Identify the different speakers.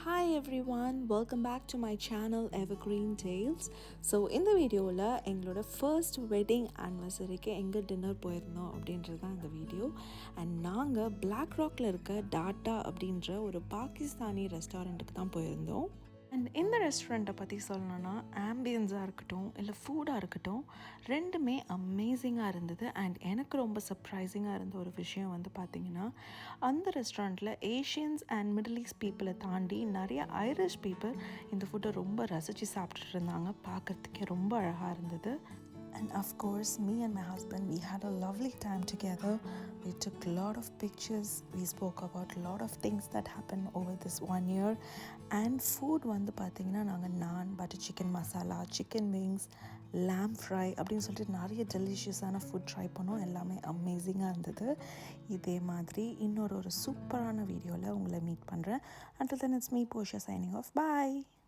Speaker 1: Hi everyone, welcome back to my channel Evergreen Tales. So இந்த வீடியோவில் எங்களோட first wedding ஆனிவர்சரிக்கு எங்கே டின்னர் போயிருந்தோம் அப்படின்றது தான் இந்த வீடியோ. அண்ட் நாங்கள் பிளாக் ராக்ல இருக்க டாட்டா அப்படின்ற ஒரு பாகிஸ்தானி ரெஸ்டாரண்ட்டுக்கு தான் போயிருந்தோம். அண்ட் இந்த ரெஸ்டாரண்ட்டை பற்றி சொல்லணுன்னா ஆம்பியன்ஸாக இருக்கட்டும் இல்லை ஃபுட்டாக இருக்கட்டும் ரெண்டுமே அமேசிங்காக இருந்தது. அண்ட் எனக்கு ரொம்ப சர்ப்ரைசிங்காக இருந்த ஒரு விஷயம் வந்து பார்த்திங்கன்னா, அந்த ரெஸ்டாரண்ட்டில் ஏஷியன்ஸ் அண்ட் மிடில் ஈஸ்ட் பீப்புளை தாண்டி நிறைய ஐரிஷ் பீப்புள் இந்த ஃபுட்டை ரொம்ப ரசித்து சாப்பிட்டுட்டு இருந்தாங்க. பார்க்குறதுக்கே ரொம்ப அழகாக இருந்தது. And of course, me and my husband, we had a lovely time together. We took a lot of pictures. We spoke about a lot of things that happened over this 1 year. And food வந்து பார்த்தீங்கன்னா நாங்கள் நான், butter chicken masala, chicken wings, lamb fry அப்படின்னு சொல்லிட்டு நிறைய டெலிஷியஸான food try பண்ணோம். எல்லாமே அமேசிங்காக இருந்தது. இதே மாதிரி இன்னொரு சூப்பரான வீடியோவில் உங்களை மீட் பண்ணுறேன். Until then, it's me, Portia, signing off. Bye.